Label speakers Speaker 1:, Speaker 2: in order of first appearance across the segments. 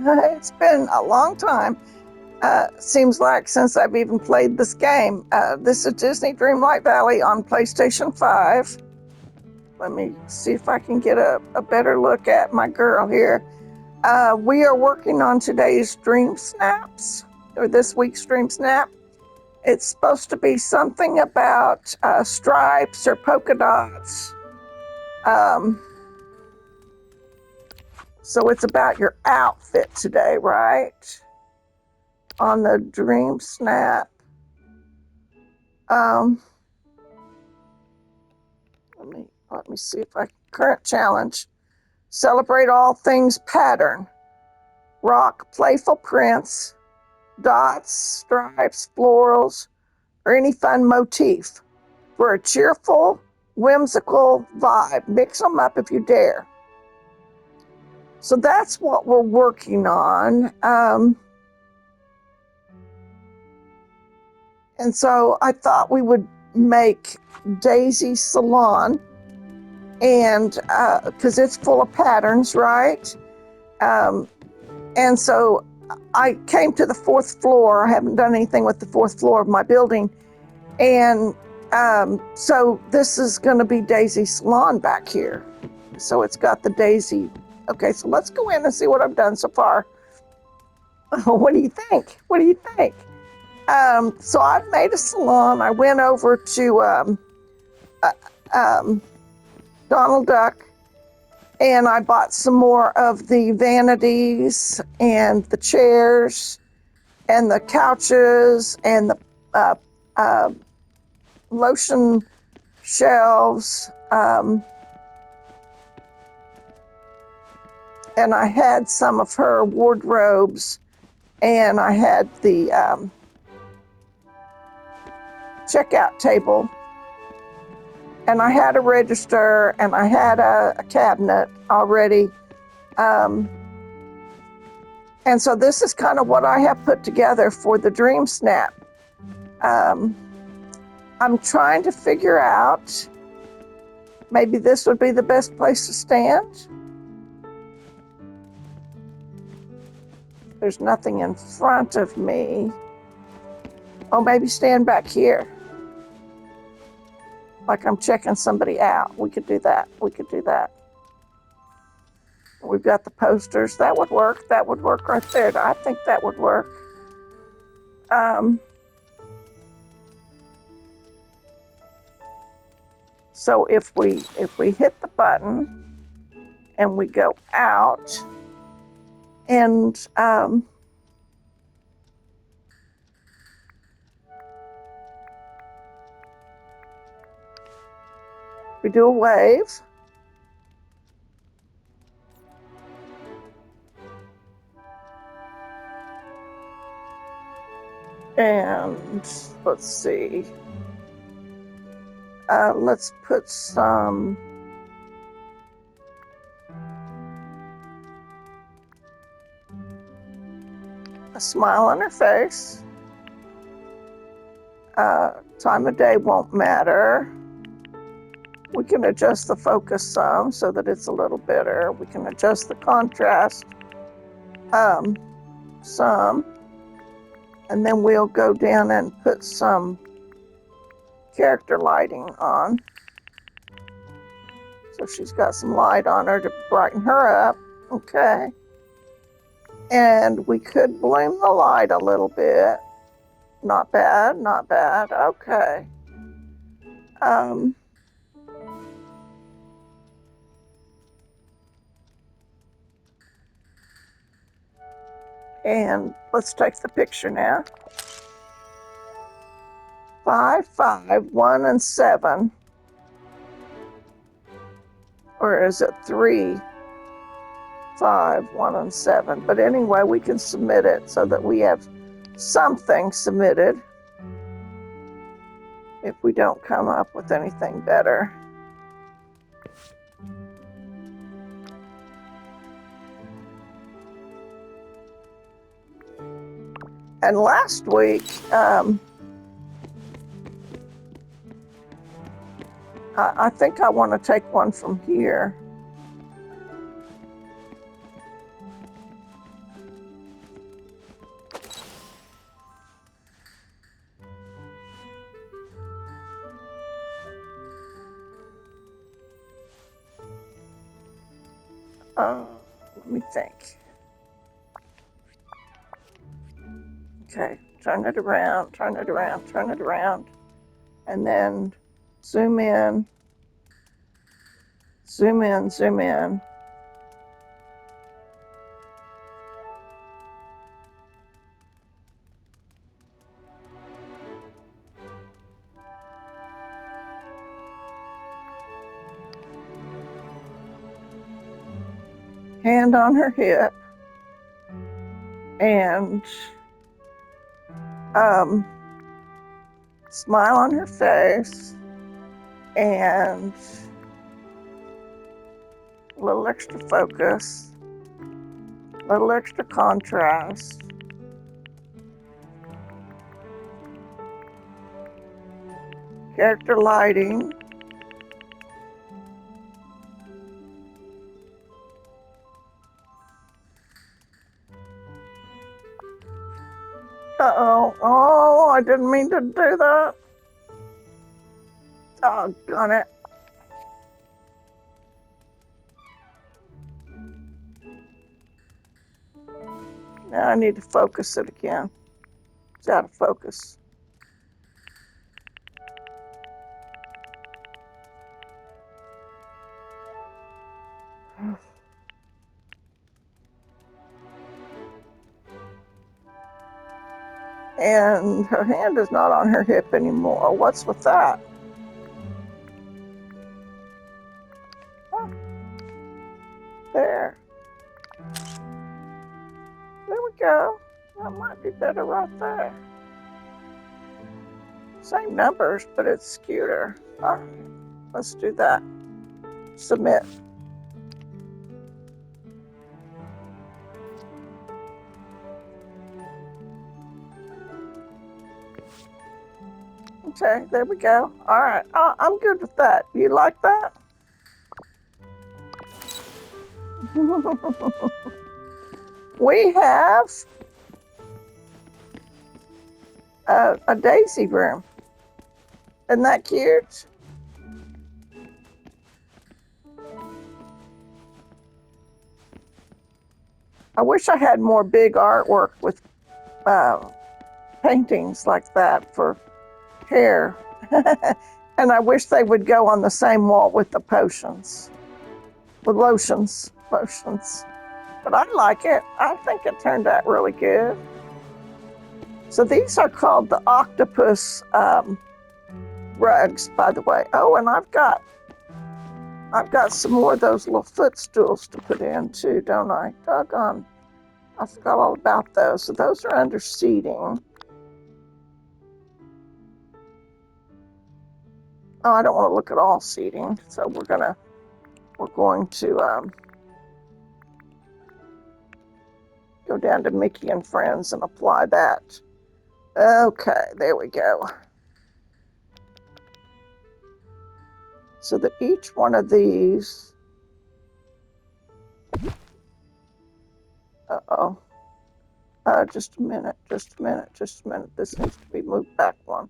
Speaker 1: Hi, it's been a long time. Seems like since I've even played this game. This is Disney Dreamlight Valley on PlayStation 5. Let me see if I can get a better look at my girl here. We are working on today's Dream Snaps, or this week's Dream Snap. It's supposed to be something about stripes or polka dots. Um, so it's about your outfit today, right? On the Dream Snap. Um, let me see if I current challenge. Celebrate all things pattern. Rock playful prints, dots, stripes, florals, or any fun motif for a cheerful, whimsical vibe. Mix them up if you dare. So that's what we're working on. And so I thought we would make Daisy Salon, and because it's full of patterns, right? And so I came to the fourth floor. I haven't done anything with the fourth floor of my building. And so this is going to be Daisy Salon back here. So it's got the Daisy. Okay, so let's go in and see what I've done so far. What do you think? What do you think? So I've made a salon. I went over to Donald Duck, and I bought some more of the vanities and the chairs and the couches and the lotion shelves. And I had some of her wardrobes, and I had the checkout table, and I had a register, and I had a cabinet already. And so this is kind of what I have put together for the Dream Snap. I'm trying to figure out, maybe this would be the best place to stand. There's nothing in front of me. Oh, maybe stand back here. Like I'm checking somebody out. We could do that. We could do that. We've got the posters. That would work. That would work right there. I think that would work. So if we hit the button and we go out, and we do a wave, and let's see. Let's put a smile on her face. Time of day won't matter. We can adjust the focus some so that it's a little better. We can adjust the contrast some. And then we'll go down and put some character lighting on. So she's got some light on her to brighten her up. Okay. And we could bloom the light a little bit. Not bad, not bad. Okay. And let's take the picture now. 5, 5, 1, and 7. Or is it 3, 5, 1, and 7? But anyway, we can submit it so that we have something submitted if we don't come up with anything better. And last week, I think I want to take one from here. Let me think. Okay, turn it around, turn it around, turn it around. And then zoom in, zoom in, zoom in. Hand on her hip. And smile on her face. And a little extra focus. A little extra contrast. Character lighting. Uh-oh. Oh, I didn't mean to do that. Doggone it. Now I need to focus it again. It's out of focus. And her hand is not on her hip anymore. What's with that? Oh, there. There we go. That might be better right there. Same numbers, but it's skewed her. All right, let's do that. Submit. Okay, there we go. All right, I'm good with that. You like that? We have a daisy room. Isn't that cute? I wish I had more big artwork with paintings like that for hair. And I wish they would go on the same wall with the potions, with lotions. But I like it. I think it turned out really good. So these are called the octopus rugs, by the way. Oh, and I've got some more of those little footstools to put in too, don't I? Doggone. I forgot all about those. So those are under seating. Oh, I don't want to look at all seating. So we're going to go down to Mickey and Friends and apply that. Okay, there we go. So that each one of these, just a minute. This needs to be moved back one.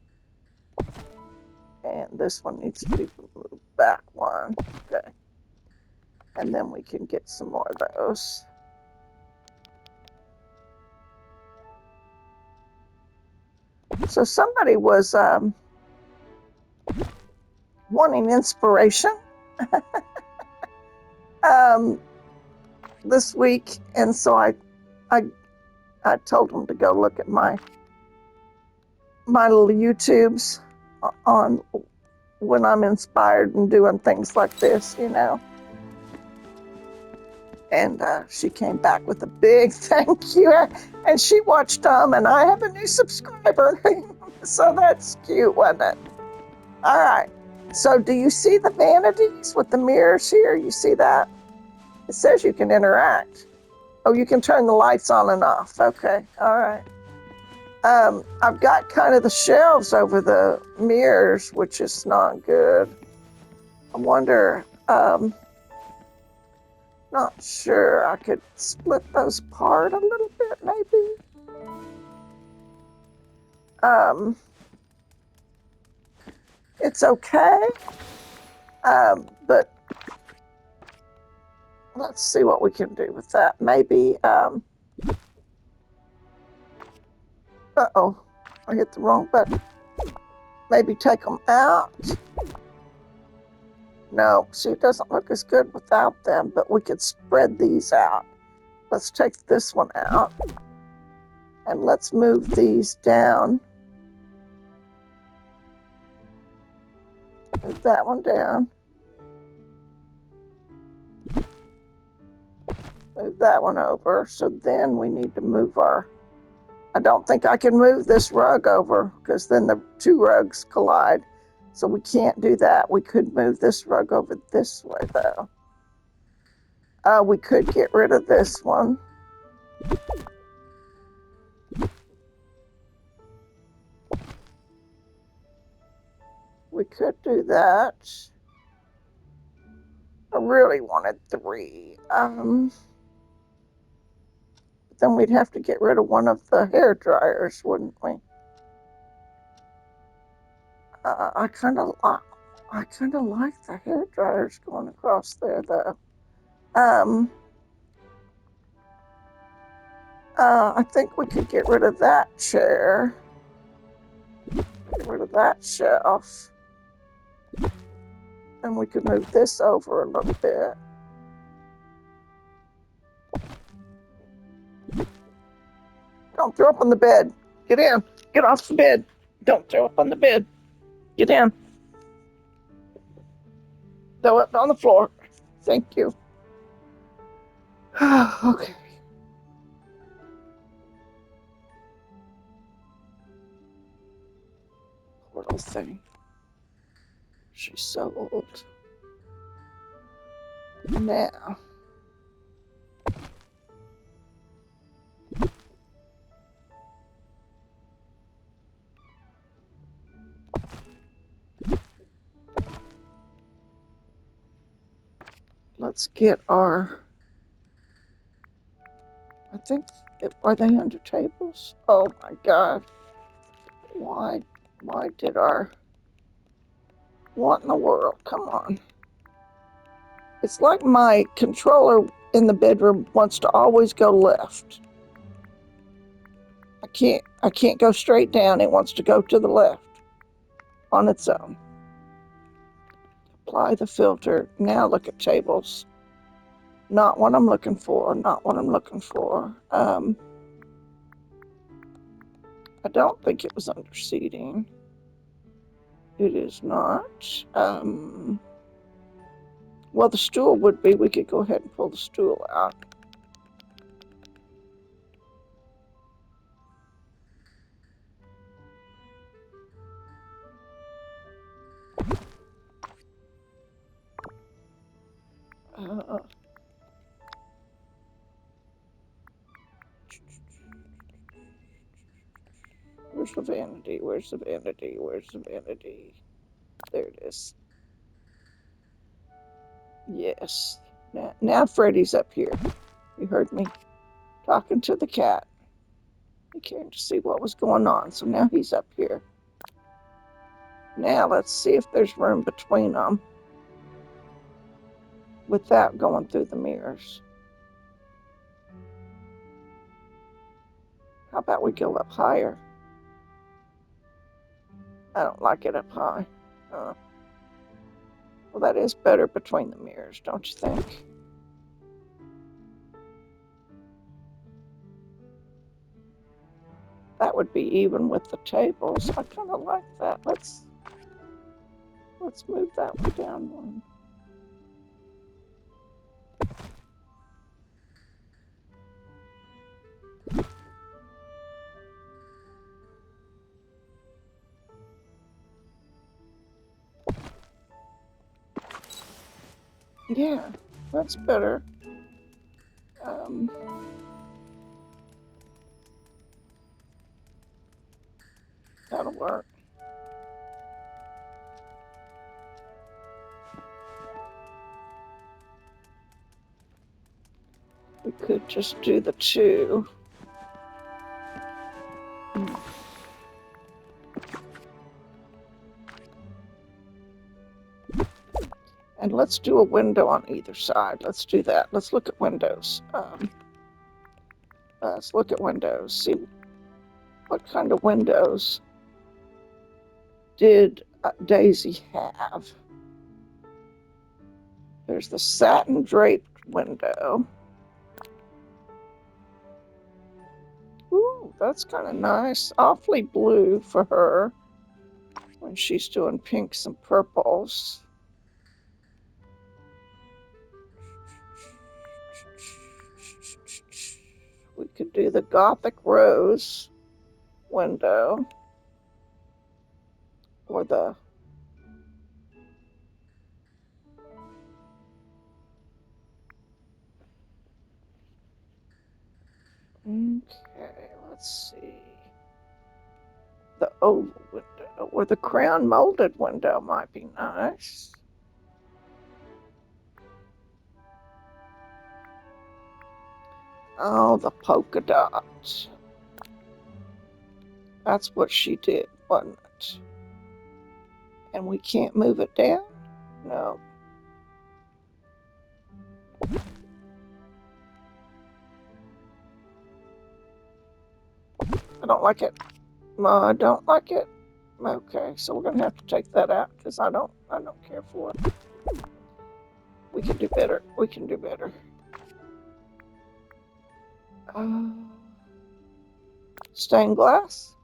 Speaker 1: And this one needs to be moved back one. Okay. And then we can get some more of those. So somebody was wanting inspiration this week, and so I told them to go look at my little YouTubes on when I'm inspired and doing things like this, you know. And she came back with a big thank you, and she watched them, and I have a new subscriber, so that's cute, wasn't it? All right. So do you see the vanities with the mirrors here? You see that? It says you can interact. Oh, you can turn the lights on and off. Okay. All right. I've got kind of the shelves over the mirrors, which is not good. I wonder, not sure. I could split those apart a little bit, maybe. It's okay. But let's see what we can do with that. Maybe, uh-oh, I hit the wrong button. Maybe take them out. No, see, it doesn't look as good without them, but we could spread these out. Let's take this one out, and let's move these down. Move that one down. Move that one over. So then we need to move our, I don't think I can move this rug over because then the two rugs collide. So we can't do that. We could move this rug over this way though. We could get rid of this one. We could do that. I really wanted 3. Then we'd have to get rid of one of the hair dryers, wouldn't we? I kind of like the hair dryers going across there, though. I think we could get rid of that chair. Get rid of that shelf. And we could move this over a little bit. Don't throw up on the bed. Get in. Get off the bed. Don't throw up on the bed. Get in. Throw it on the floor. Thank you. Okay. Poor little thing. She's so old. Now. Let's get our, I think, are they under tables? Oh my God. Why did our, what in the world? Come on. It's like my controller in the bedroom wants to always go left. I can't go straight down. It wants to go to the left on its own. Apply the filter. Now look at tables. Not what I'm looking for. Not what I'm looking for. I don't think it was under seating. It is not. Well, the stool would be. We could go ahead and pull the stool out. Where's the vanity? Where's the vanity? Where's the vanity? There it is. Yes. Now Freddy's up here. You heard me talking to the cat. He came to see what was going on, so now he's up here. Now let's see if there's room between them without going through the mirrors. How about we go up higher? I don't like it up high. Well, that is better between the mirrors, don't you think? That would be even with the tables. I kind of like that. Let's move that one down one. Yeah, that's better. That'll work. We could just do the 2. And And let's do a window on either side. Let's do that. Let's look at windows. Let's look at windows. See what kind of windows did Daisy have. There's the satin draped window. Ooh, that's kind of nice. Awfully blue for her when she's doing pinks and purples. We could do the Gothic rose window or the okay, let's see. The oval window or the crown molded window might be nice. Oh, the polka dots. That's what she did, wasn't it? And we can't move it down? No. I don't like it. I don't like it. Okay, so we're gonna have to take that out because I don't care for it. We can do better. We can do better. Stained glass.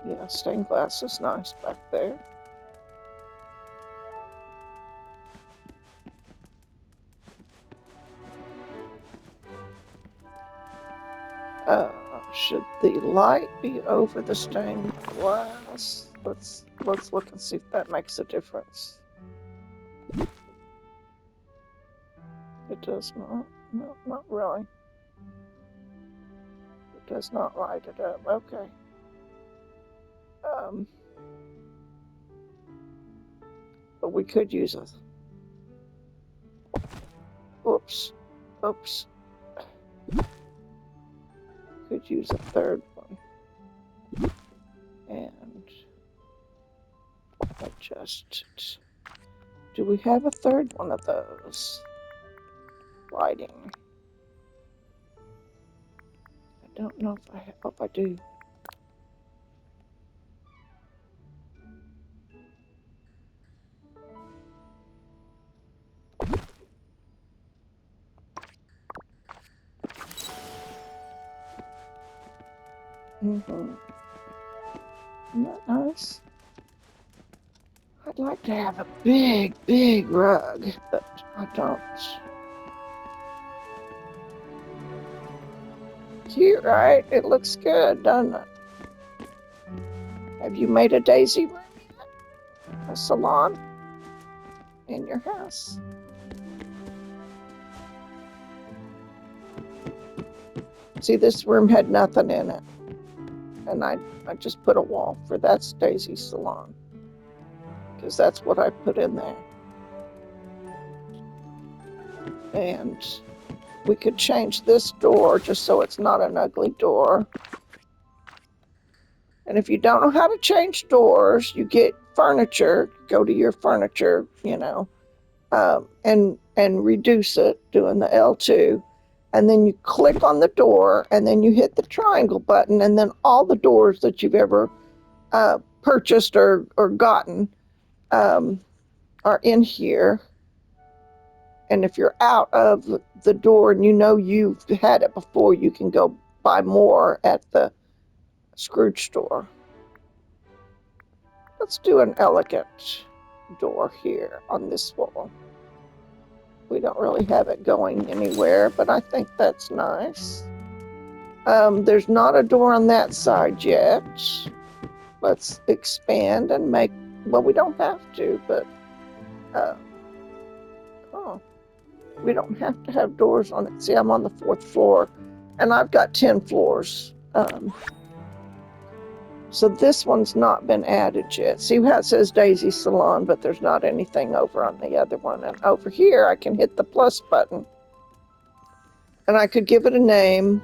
Speaker 1: Yeah, stained glass is nice back there. Should the light be over the stained glass? Let's look and see if that makes a difference. It does not. No, not really. It does not light it up. Okay. But we could use a. Oops. Oops. Could use a third one. And adjust it. Do we have a third one of those? Lighting. I don't know if I have. Oh, I do. Isn't that nice? I'd like to have a big, big rug, but I don't. Cute, right? It looks good, doesn't it? Have you made a daisy room yet? A salon in your house? See, this room had nothing in it. And I just put a wall for that's Daisy's salon. Because that's what I put in there. And we could change this door just so it's not an ugly door. And if you don't know how to change doors, you get furniture, go to your furniture, and reduce it, doing the L2. And then you click on the door, and then you hit the triangle button, and then all the doors that you've ever purchased or gotten are in here. And if you're out of the door and you know you've had it before, you can go buy more at the Scrooge store. Let's do an elegant door here on this wall. We don't really have it going anywhere, but I think that's nice. There's not a door on that side yet. Let's expand and make, well, we don't have to, but we don't have to have doors on it. See, I'm on the 4th floor, and I've got 10 floors. So this one's not been added yet. See how it says Daisy Salon, but there's not anything over on the other one. And over here, I can hit the plus button. And I could give it a name,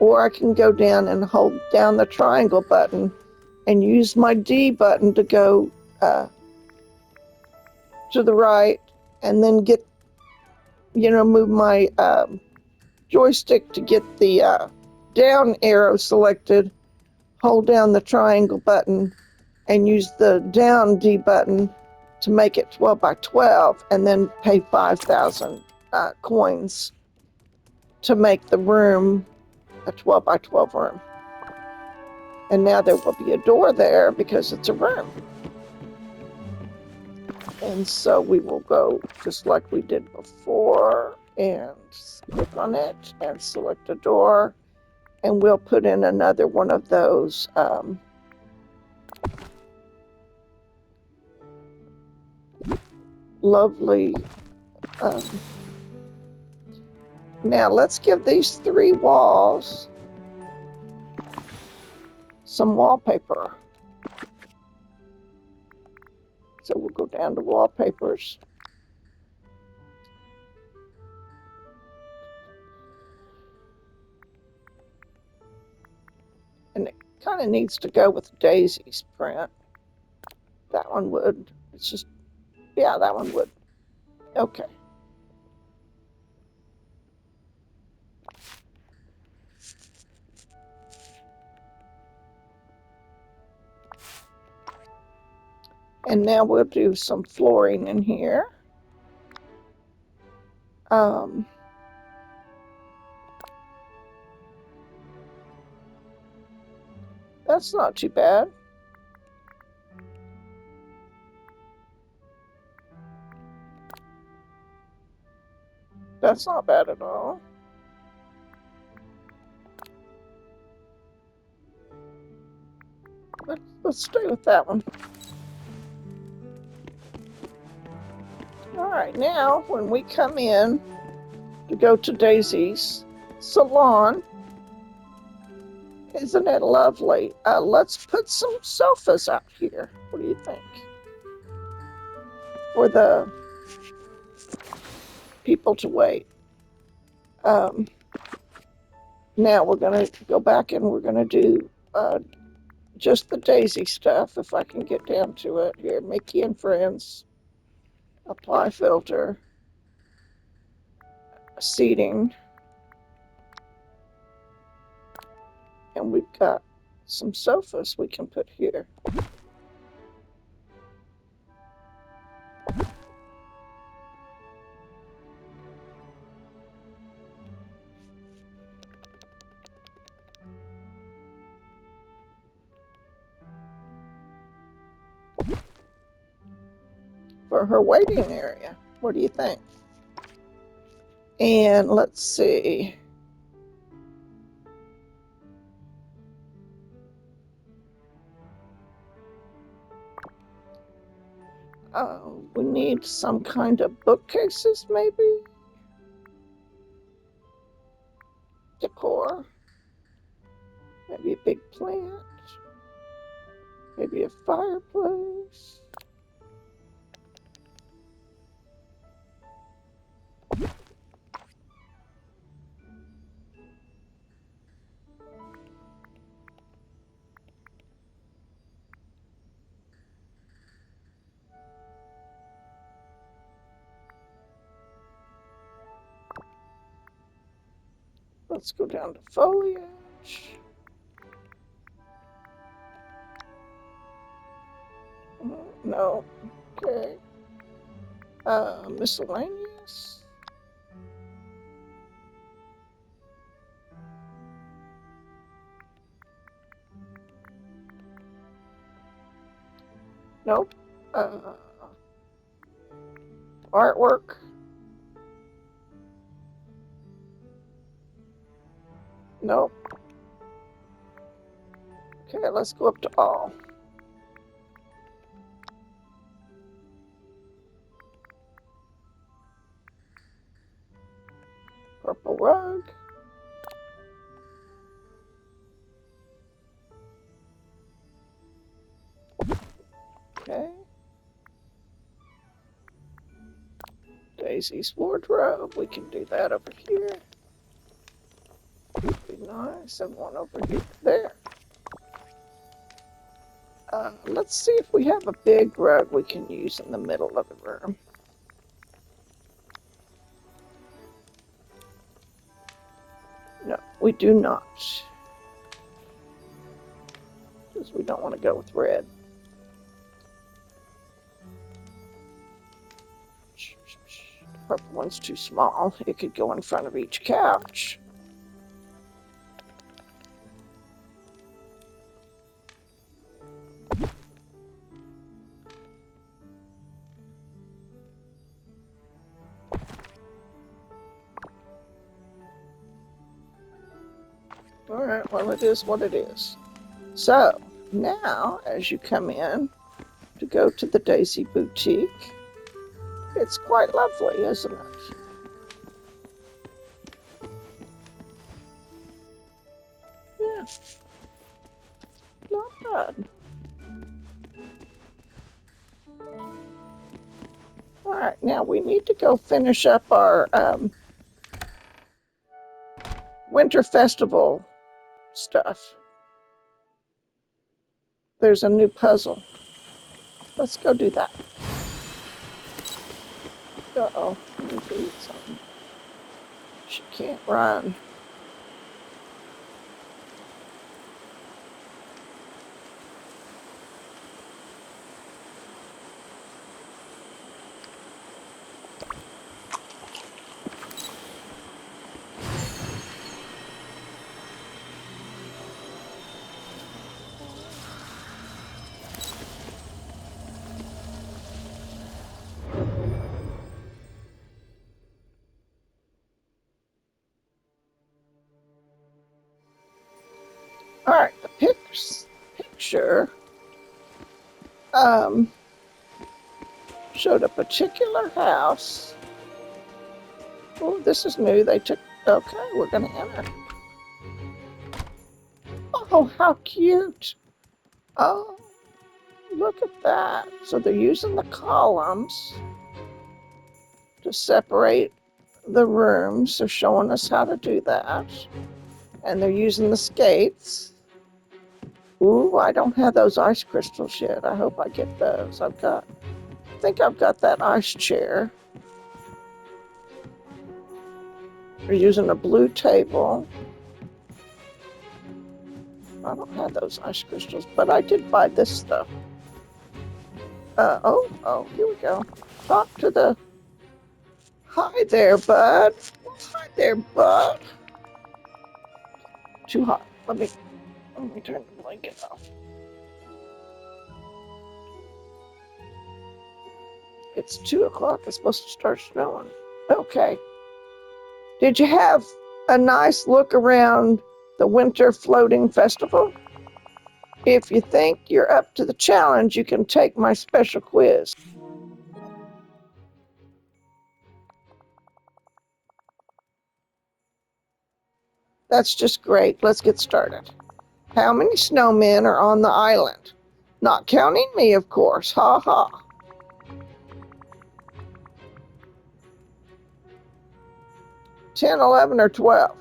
Speaker 1: or I can go down and hold down the triangle button and use my D button to go to the right, and then get, move my joystick to get the down arrow selected, hold down the triangle button, and use the down D button to make it 12 by 12, and then pay 5,000 coins to make the room a 12 by 12 room. And now there will be a door there because it's a room. And so we will go just like we did before and click on it and select a door. And we'll put in another one of those lovely. Now let's give these 3 walls some wallpaper. So we'll go down to wallpapers. And it kind of needs to go with Daisy's print. That one would. It's just, yeah, that one would. Okay. And now we'll do some flooring in here. That's not too bad. That's not bad at all. Let's stay with that one. All right, now when we come in to go to Daisy's Salon, isn't it lovely? Let's put some sofas out here. What do you think? For the people to wait. Now we're going to go back and we're going to do just the Daisy stuff, if I can get down to it. Here, Mickey and Friends, apply filter, seating, and we've got some sofas we can put here. For her waiting area. What do you think? And let's see. We need some kind of bookcases, maybe? Decor. Maybe a big plant. Maybe a fireplace. Let's go down to foliage. No. Okay. Miscellaneous. Nope. Artwork. Nope. Okay, let's go up to all. Purple rug. Okay. Daisy's wardrobe. We can do that over here. Would be nice. And one over here. There. Let's see if we have a big rug we can use in the middle of the room. No, we do not. Because we don't want to go with red. The purple one's too small. It could go in front of each couch. All right, well, it is what it is. So, now, as you come in to go to the Daisy Boutique, it's quite lovely, isn't it? Yeah, not bad. All right, now we need to go finish up our winter festival stuff. There's a new puzzle. Let's go do that. Uh-oh, let me do something. She can't run. All right, the picture showed a particular house. Oh, this is new. They took, okay, we're going to enter. Oh, how cute. Oh, look at that. So they're using the columns to separate the rooms. They're showing us how to do that. And they're using the skates. Ooh, I don't have those ice crystals yet. I hope I get those. I think I've got that ice chair. They're using a blue table. I don't have those ice crystals, but I did buy this stuff. Oh, here we go. Talk to the... Hi there, bud. Hi there, bud. Too hot. Let me turn the blanket off. It's 2 o'clock. It's supposed to start snowing. Okay. Did you have a nice look around the Winter Floating Festival? If you think you're up to the challenge, you can take my special quiz. That's just great. Let's get started. How many snowmen are on the island? Not counting me, of course. Ha ha. 10, 11, or 12?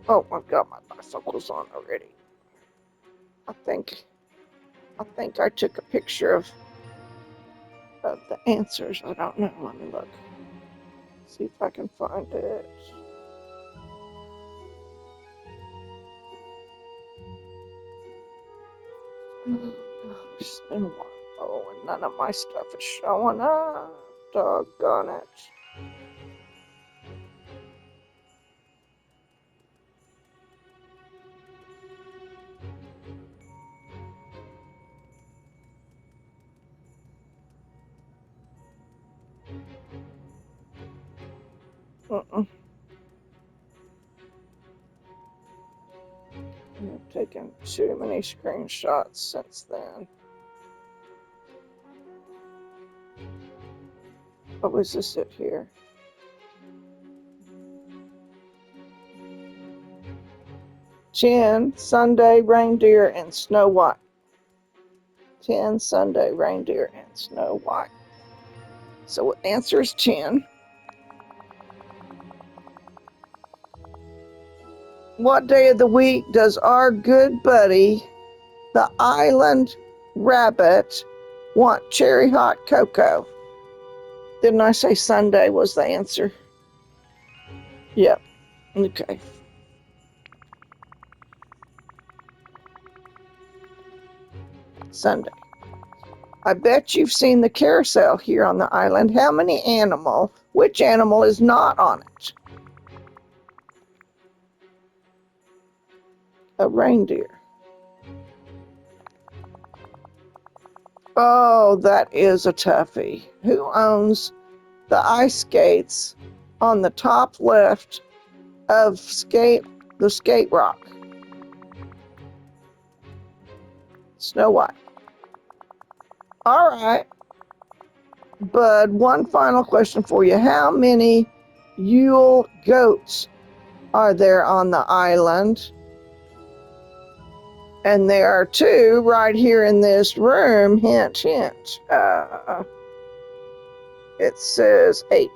Speaker 1: Oh, I've got my bifocals on already. I think I took a picture of the answers. I don't know. Let me look. See if I can find it. Oh, it's been a while. Oh, and none of my stuff is showing up. Doggone it. I've taken too many screenshots since then. What was this it here? 10 Sunday reindeer and Snow White. 10 Sunday reindeer and Snow White. So answer is 10. What day of the week does our good buddy, the island rabbit, want cherry hot cocoa? Didn't I say Sunday was the answer? Yep. Okay. Sunday. I bet you've seen the carousel here on the island. Which animal is not on it? A reindeer. Oh, that is a toughie. Who owns the ice skates on the top left of the skate rock? Snow White. All right. Bud, one final question for you. How many Yule goats are there on the island? And there are 2 right here in this room. Hint, hint. It says 8.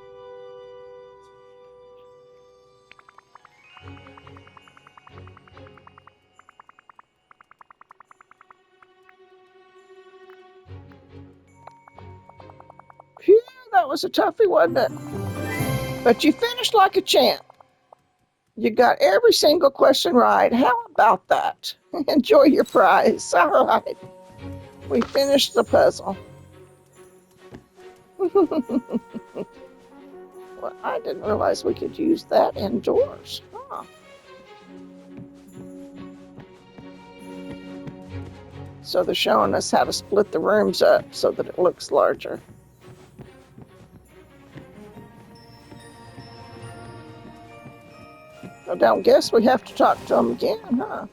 Speaker 1: Phew, that was a toughie, wasn't it? But you finished like a champ. You got every single question right. How about that? Enjoy your prize. All right. We finished the puzzle. Well, I didn't realize we could use that indoors. Huh. So they're showing us how to split the rooms up so that it looks larger. I don't guess we have to talk to them again, huh?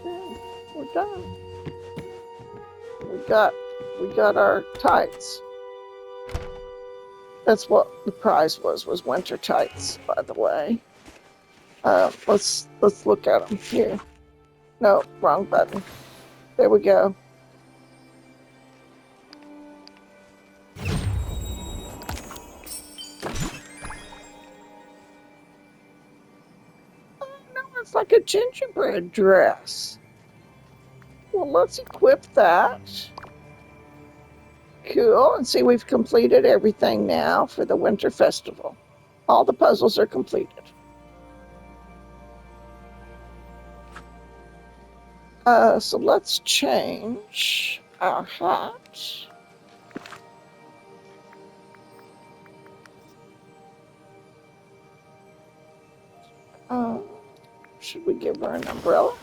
Speaker 1: Okay, we're done. We got our tights. That's what the prize was winter tights, by the way. Let's look at them here. No, wrong button. There we go. Oh no, it's like a gingerbread dress. Well, let's equip that. Cool, and see, we've completed everything now for the winter festival. All the puzzles are completed. So let's change our hat. Uh, should we give her an umbrella?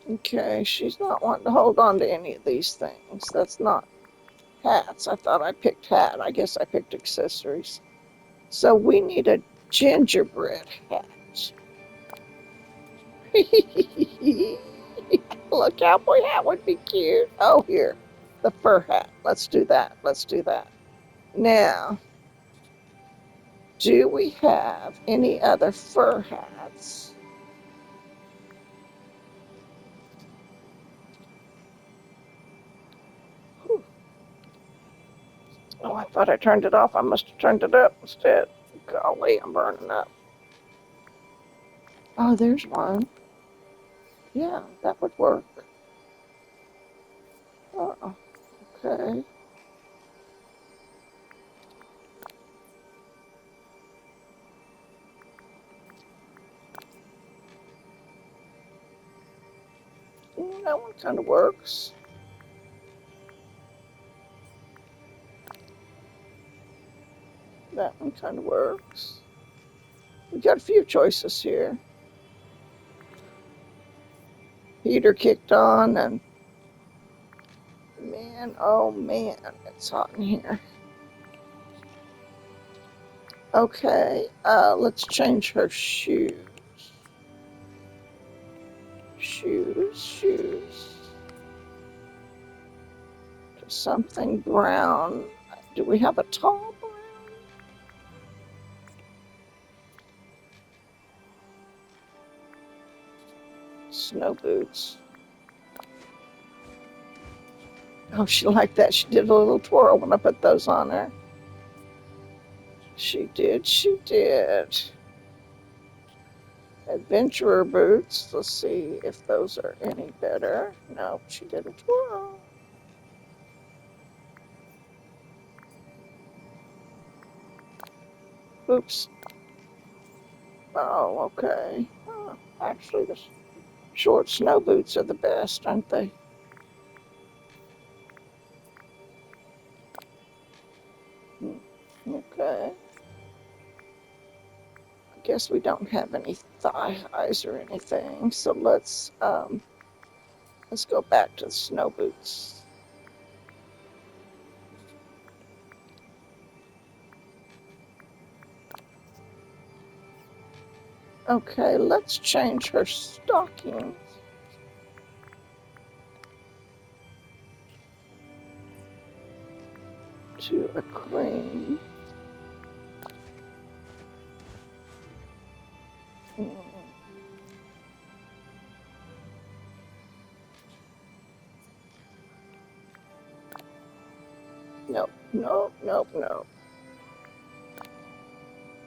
Speaker 1: Okay, she's not wanting to hold on to any of these things. That's not hats. I thought I picked hat. I guess I picked accessories. So we need a gingerbread hat. Look, cowboy hat would be cute. Oh, here, the fur hat. Let's do that. Let's do that. Now, do we have any other fur hats? Whew. Oh, I thought I turned it off. I must have turned it up instead. Golly, I'm burning up. Oh, there's one. Yeah, that would work. Oh, okay. That one kind of works. That one kind of works. We got a few choices here. Heater kicked on, and man, oh man, it's hot in here. Okay, let's change her shoes. shoes. Something brown. Do we have a tall brown? Snow boots. Oh, she liked that. She did a little twirl when I put those on her. She did, she did. Adventurer boots. Let's see if those are any better. No, she did a twirl. Oops. Oh, okay. Huh. Actually, the short snow boots are the best, aren't they? Okay. I guess we don't have any thigh highs or anything, so let's go back to the snow boots. Okay, let's change her stockings to a cream. Nope, nope, nope, nope.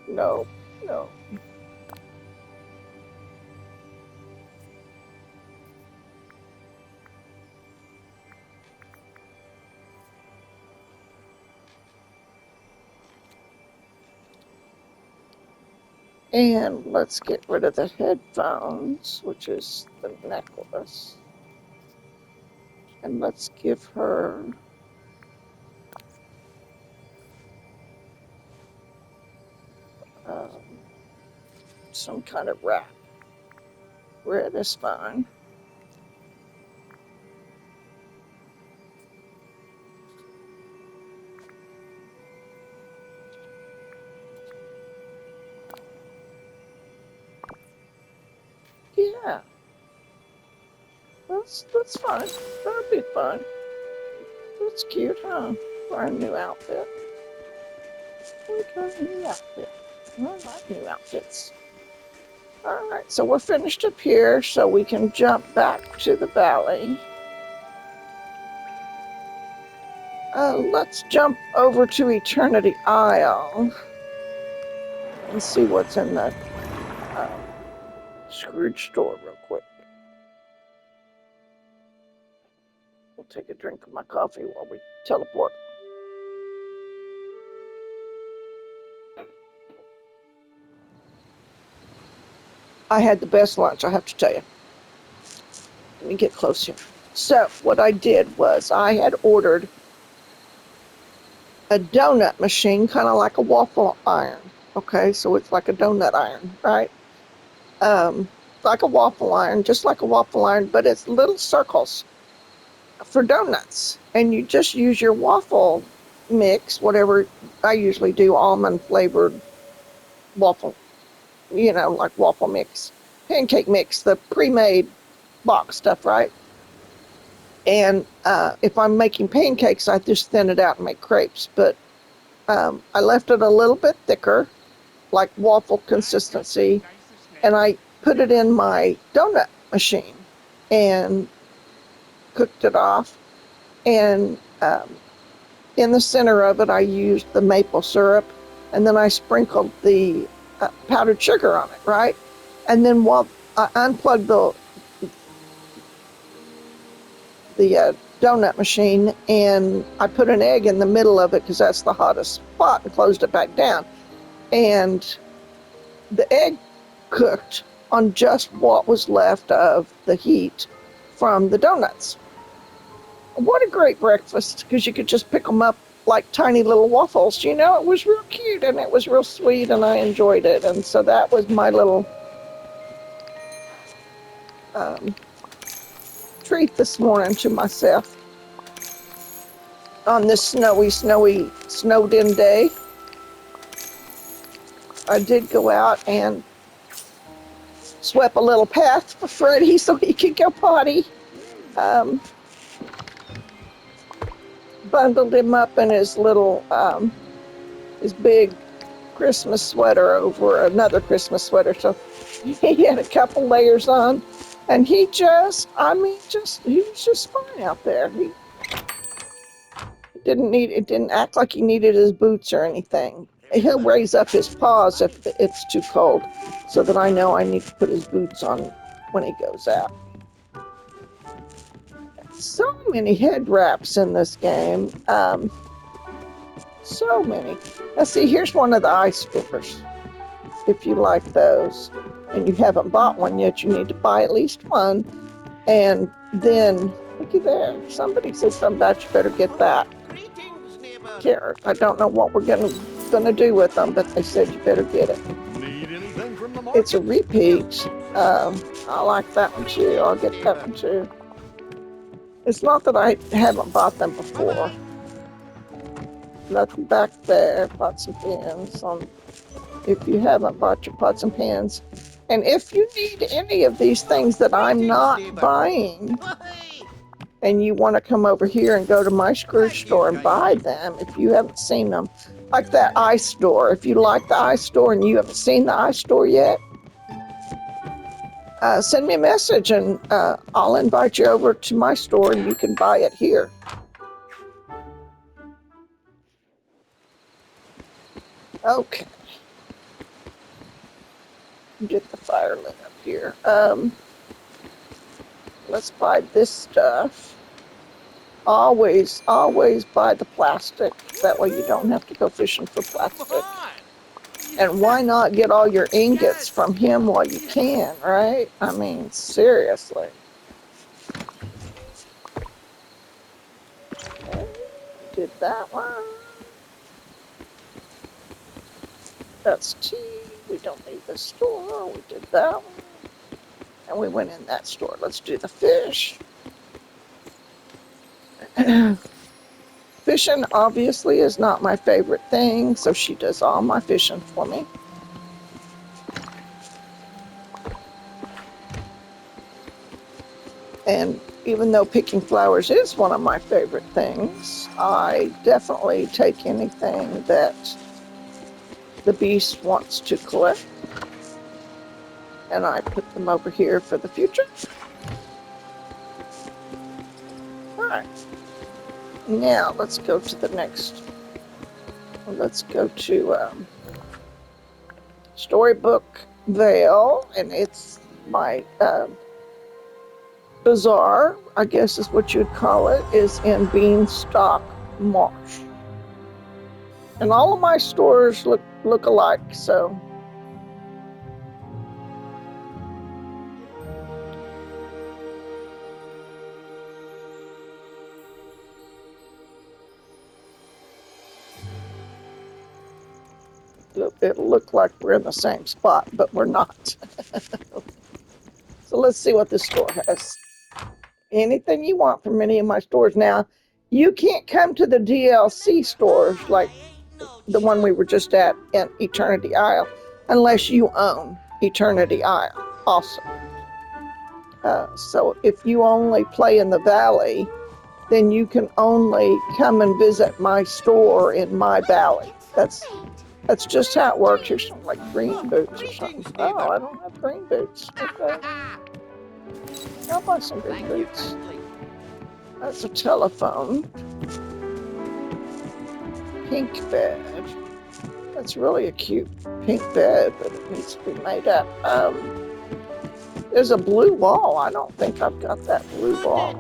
Speaker 1: Nope, nope. And let's get rid of the headphones, which is the necklace. And let's give her um, some kind of wrap. Red is fine. Yeah, that's fine. That'll be fun. That's cute, huh? For a new outfit. We got a new outfit. I like new outfits. All right, so we're finished up here, so we can jump back to the valley. Let's jump over to Eternity Isle and see what's in the Scrooge store real quick. We'll take a drink of my coffee while we teleport. I had the best lunch, I have to tell you. Let me get close here. So what I did was I had ordered a donut machine, kind of like a waffle iron. Okay, so it's like a donut iron, right? Like a waffle iron, just like a waffle iron, but it's little circles for donuts. And you just use your waffle mix, whatever I usually do, almond flavored waffle, like waffle mix, pancake mix, the pre-made box stuff, right? And if I'm making pancakes, I just thin it out and make crepes. But I left it a little bit thicker, like waffle consistency, and I put it in my donut machine and cooked it off. And in the center of it, I used the maple syrup, and then I sprinkled the powdered sugar on it, right? And then while I unplugged the donut machine, and I put an egg in the middle of it because that's the hottest spot, and closed it back down. And the egg cooked on just what was left of the heat from the donuts. What a great breakfast, because you could just pick them up like tiny little waffles. It was real cute and it was real sweet, and I enjoyed it. And so that was my little treat this morning to myself on this snowed in day. I did go out and swept a little path for Freddie so he could go potty. Bundled him up in his little, his big Christmas sweater over another Christmas sweater. So he had a couple layers on, and he was just fine out there. He it didn't act like he needed his boots or anything. He'll raise up his paws if it's too cold, so that I know I need to put his boots on when he goes out. So many head wraps in this game. So many. Let's see, here's one of the ice strippers. If you like those and you haven't bought one yet, you need to buy at least one. And then, looky there, somebody said something about you better get that. Carrot. I don't know what we're gonna do with them, but they said you better get it. It's a repeat. I like that one too. I'll get that one too. It's not that I haven't bought them before. Nothing back there. Pots and pans on. If you haven't bought your pots and pans, and if you need any of these things that I'm not buying, and you want to come over here and go to my Scrooge store and buy them, if you haven't seen them, like that ice store. If you like the ice store and you haven't seen the ice store yet, send me a message and I'll invite you over to my store and you can buy it here. Okay. Get the fire lit up here. Let's buy this stuff. Always buy the plastic. That way you don't have to go fishing for plastic. And why not get all your ingots from him while you can, right? I mean, seriously. Okay, did that one. That's tea. We don't need the store. We did that one. And we went in that store. Let's do the fish. Fishing obviously is not my favorite thing, so she does all my fishing for me. And even though picking flowers is one of my favorite things, I definitely take anything that the beast wants to collect. And I put them over here for the future. All right. Now let's go to the next. Let's go to Storybook Vale, and it's my bazaar, I guess is what you'd call it, is in Beanstalk Marsh. And all of my stores look alike, so it'll look like we're in the same spot, but we're not. So let's see what this store has. Anything you want from any of my stores. Now, you can't come to the DLC stores like the one we were just at in Eternity Isle unless you own Eternity Isle also. So if you only play in the valley, then you can only come and visit my store in my valley. That's just how it works. Here's some like green boots or something. Oh, I don't have green boots. Okay. I'll buy some green boots. That's a telephone. Pink bed. That's really a cute pink bed, but it needs to be made up. There's a blue wall. I don't think I've got that blue wall.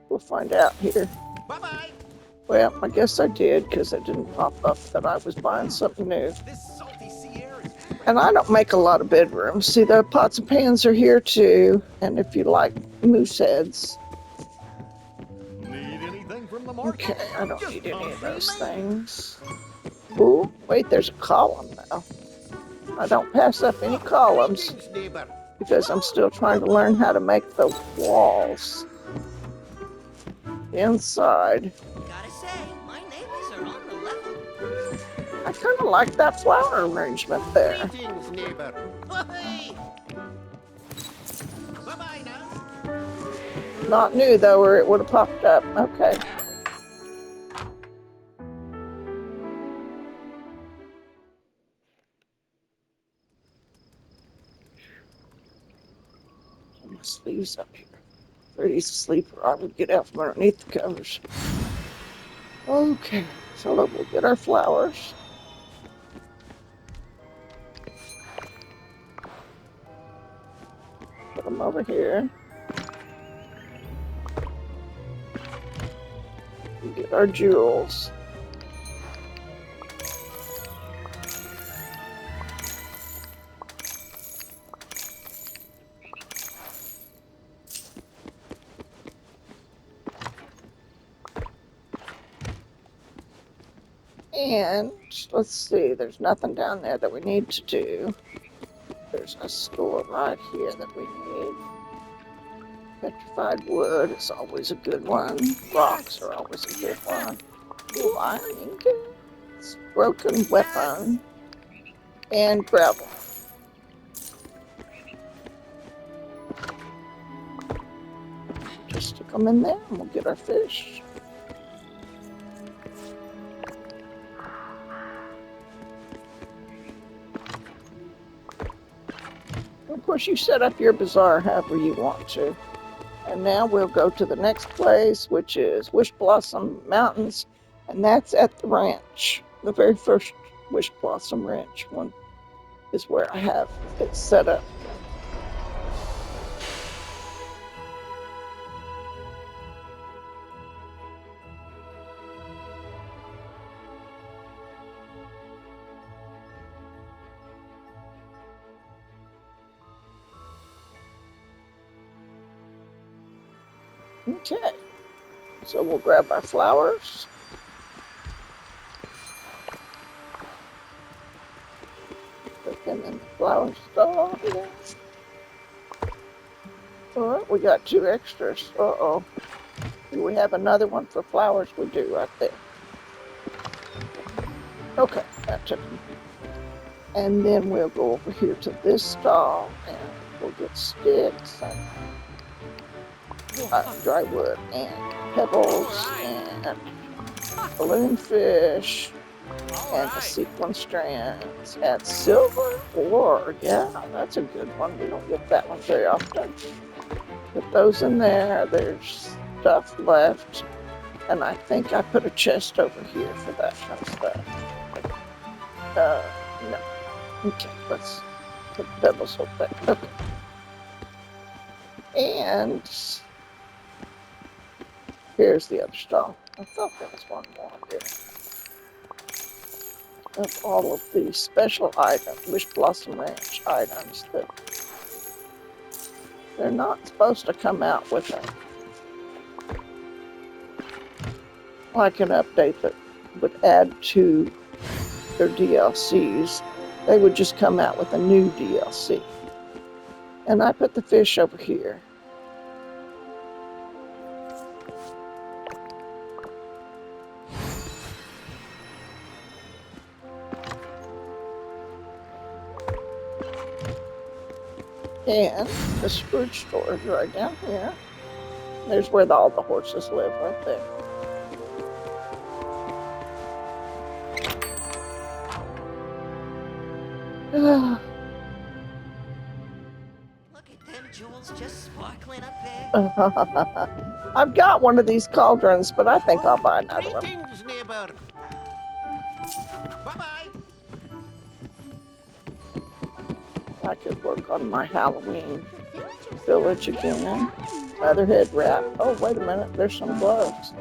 Speaker 1: We'll find out here. Bye-bye. Well, I guess I did because it didn't pop up that I was buying something new. And I don't make a lot of bedrooms. See, the pots and pans are here too. And if you like moose heads. Okay, I don't need any of those things. Ooh, wait, there's a column now. I don't pass up any columns because I'm still trying to learn how to make the walls inside.
Speaker 2: Gotta say, my neighbors are on the level.
Speaker 1: I kind of like that flower arrangement there.
Speaker 2: Greetings, neighbor. Hey! Bye-bye now.
Speaker 1: Not new though, or it would have popped up. Okay. My sleeves up here. Freddy's asleep, or I would get out from underneath the covers. Okay, so we'll get our flowers. Put them over here. We get our jewels. And let's see, there's nothing down there that we need to do. There's a store right here that we need. Petrified wood is always a good one. Rocks are always a good one. Lining goods, broken weapon, and gravel. Just stick them in there and we'll get our fish. Of course, you set up your bazaar however you want to. And now we'll go to the next place, which is Wish Blossom Mountains, and that's at the ranch. The very first Wish Blossom Ranch one is where I have it set up. Okay, so we'll grab our flowers. Put them in the flower stall here. All right, we got 2 extras. Uh-oh. Do we have another one for flowers? We do right there. Okay, that took them. And then we'll go over here to this stall and we'll get sticks and dry wood and pebbles and balloon fish and the sequin strands and silver ore. Yeah, that's a good one. We don't get that one very often. Put those in there. There's stuff left. And I think I put a chest over here for that kind of stuff. No. Okay, let's put pebbles over there. Okay. And here's the other stall. I thought there was one more there. Of all of the special items, Wish Blossom Ranch items that they're not supposed to come out with like an update that would add to their DLCs. They would just come out with a new DLC. And I put the fish over here. And the Scrooge store is right down here. There's where all the horses live, right there.
Speaker 2: Look at them jewels just sparkling up there.
Speaker 1: I've got one of these cauldrons, but I think I'll buy another one.
Speaker 2: Greetings, neighbor. Bye-bye.
Speaker 1: I could work on my Halloween village again. Leatherhead wrap. Oh, wait a minute. There's some gloves.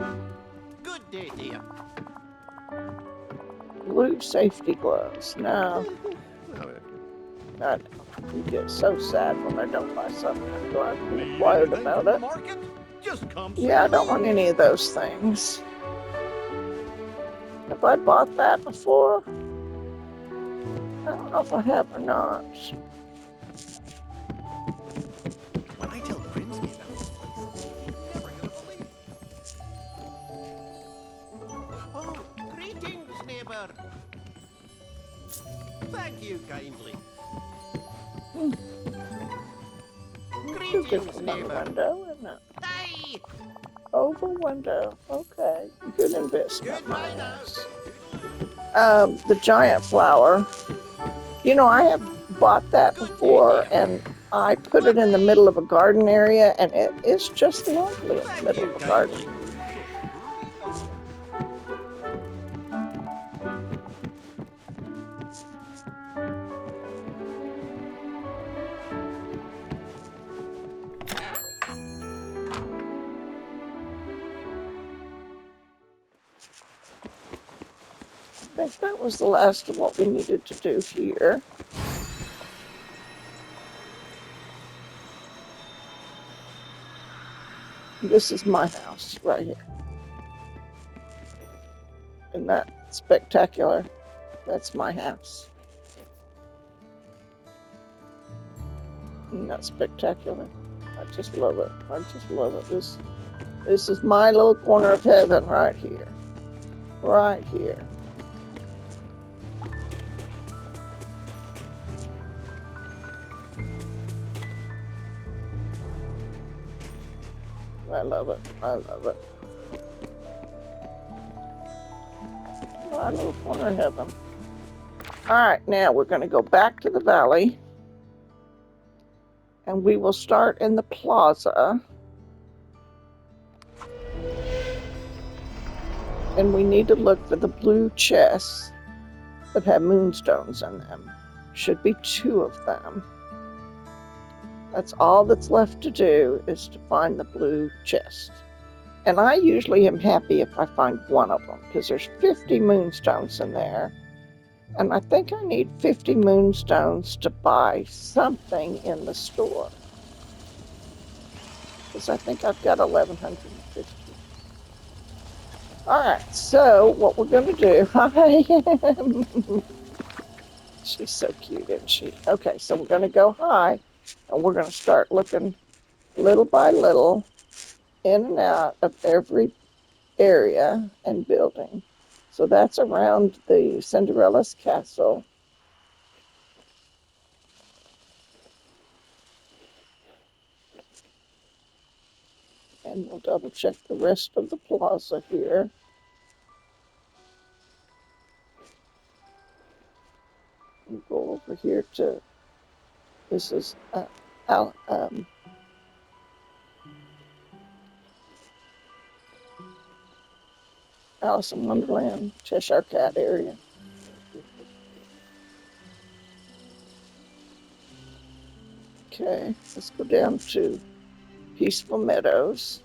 Speaker 2: Good day, dear.
Speaker 1: Blue safety gloves. No. I you get so sad when I don't buy something after I've been inquired about it. Yeah, I don't want any of those things. Have I bought that before? I don't know if I have or not.
Speaker 2: When I tell Grimsby about this place, you're never gonna believe it. Oh, greetings, neighbor.
Speaker 1: Too
Speaker 2: Greetings,
Speaker 1: good for my
Speaker 2: neighbor.
Speaker 1: window, isn't it?
Speaker 2: Hi.
Speaker 1: Over window. Okay. Good investment, my
Speaker 2: Goodbye now.
Speaker 1: ass. The giant flower. You know, I have bought that
Speaker 2: Good day,
Speaker 1: before
Speaker 2: dear.
Speaker 1: and I put
Speaker 2: Bye
Speaker 1: it in the
Speaker 2: bye.
Speaker 1: middle of a garden area and it's just lovely in the
Speaker 2: Thank
Speaker 1: middle
Speaker 2: you
Speaker 1: of a garden.
Speaker 2: kindly.
Speaker 1: I think that was the last of what we needed to do here. This is my house right here. Isn't that spectacular? That's my house. Isn't that spectacular? I just love it. I just love it. This is my little corner of heaven right here. Right here. I love it. I love it. My little corner of heaven. All right, now we're going to go back to the valley and we will start in the plaza. And we need to look for the blue chests that have moonstones in them. Should be 2 of them. That's all that's left to do is to find the blue chest. And I usually am happy if I find 1 of them because there's 50 moonstones in there. And I think I need 50 moonstones to buy something in the store. Because I think I've got 1,150. All right, so what we're going to do, hi. She's so cute, isn't she? Okay, so we're going to go high and we're going to start looking little by little in and out of every area and building. So that's around the Cinderella's castle. And we'll double check the rest of the plaza here. We'll go over here to, this is Al, Alice in Wonderland, Cheshire Cat area. Okay, let's go down to Peaceful Meadows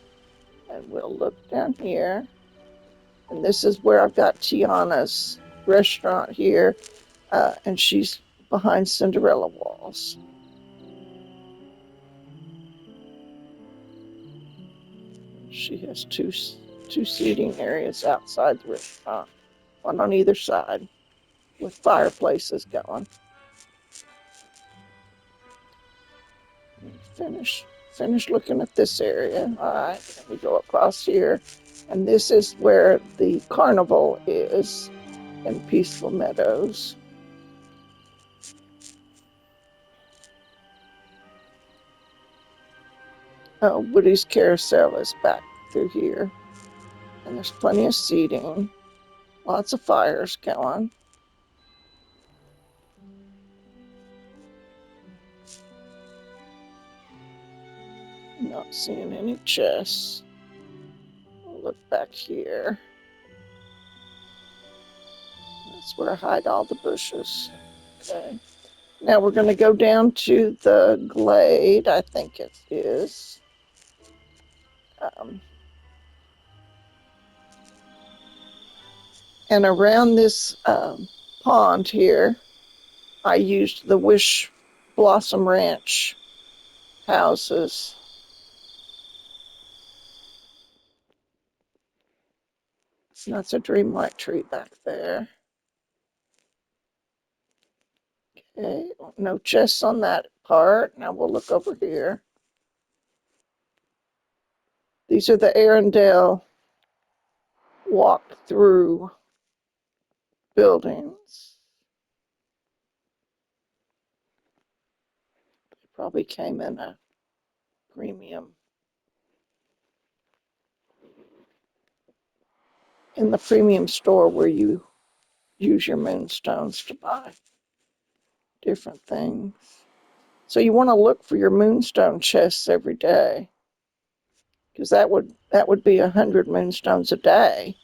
Speaker 1: and we'll look down here. And this is where I've got Tiana's restaurant here, and she's behind Cinderella walls. She has two seating areas outside the restaurant, one on either side, with fireplaces going. Finish looking at this area. All right, we go across here, and this is where the carnival is in Peaceful Meadows. Oh, Woody's Carousel is back through here, and there's plenty of seating, lots of fires going. Not seeing any chests. I'll look back here. That's where I hide all the bushes. Okay. Now we're going to go down to the glade, I think it is. And around this pond here, I used the Wish Blossom Ranch houses. That's a Dreamlight tree back there. Okay, no chests on that part. Now we'll look over here. These are the Arendelle walk through buildings. Probably came in a premium. In the premium store where you use your moonstones to buy different things. So you want to look for your moonstone chests every day, because that would be 100 moonstones a day.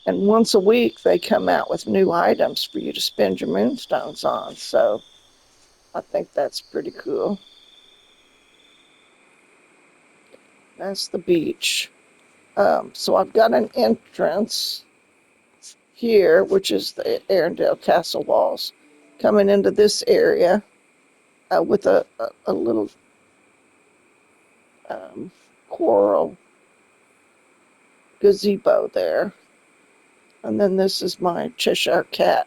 Speaker 1: And once a week they come out with new items for you to spend your moonstones on. So I think that's pretty cool. That's the beach. So I've got an entrance here, which is the Arendelle Castle walls, coming into this area with a little coral gazebo there. And then this is my Cheshire Cat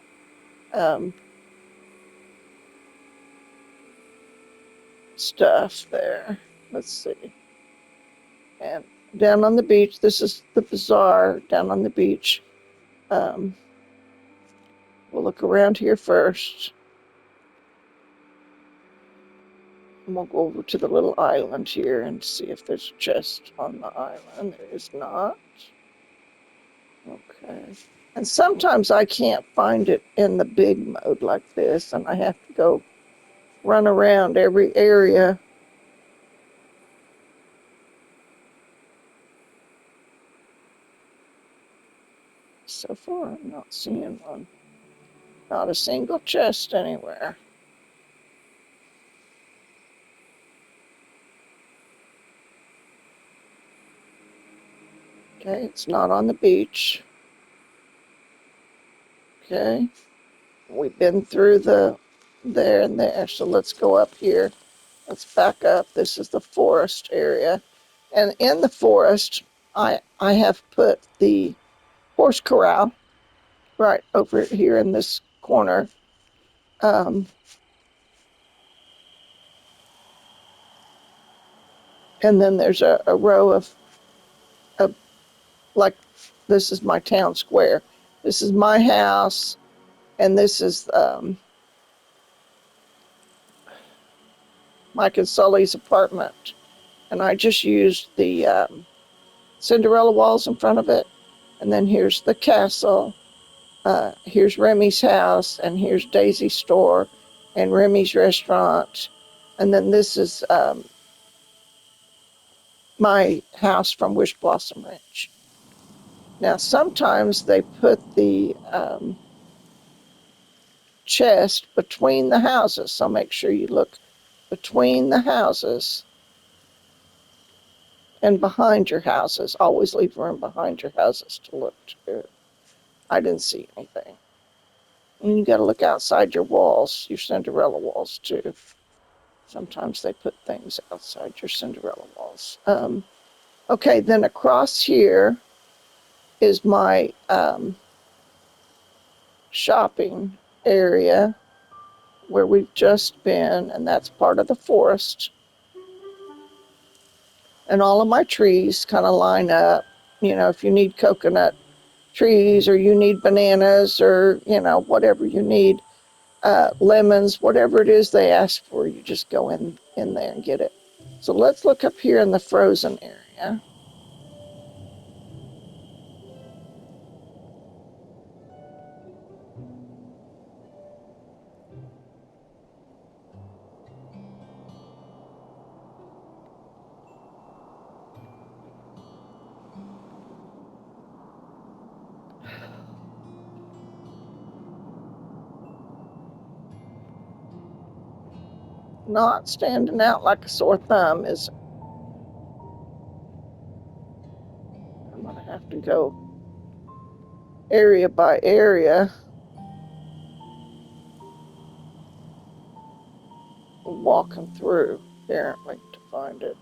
Speaker 1: stuff there. Let's see. And down on the beach, this is the bazaar down on the beach. We'll look around here first. And we'll go over to the little island here and see if there's a chest on the island. There is not. Okay. And sometimes I can't find it in the big mode like this, and I have to go run around every area. So far, I'm not seeing one. Not a single chest anywhere. Okay, it's not on the beach. Okay, we've been through there and there, so let's go up here. Let's back up. This is the forest area. And in the forest, I have put the horse corral right over here in this corner. And then there's a row of, like, this is my town square. This is my house, and this is Mike and Sully's apartment. And I just used the Cinderella walls in front of it. And then here's the castle. Here's Remy's house, and here's Daisy's store, and Remy's restaurant. And then this is my house from Wish Blossom Ranch. Now, sometimes they put the chest between the houses, so make sure you look between the houses and behind your houses. Always leave room behind your houses to look to. I didn't see anything. And you got to look outside your walls, your Cinderella walls too. Sometimes they put things outside your Cinderella walls. Okay, then across here is my shopping area where we've just been, and that's part of the forest. And all of my trees kind of line up. You know, if you need coconut trees or you need bananas or, you know, whatever you need, lemons, whatever it is they ask for, you just go in there and get it. So let's look up here in the frozen area. Not standing out like a sore thumb is, I'm gonna have to go area by area, walking through apparently to find it.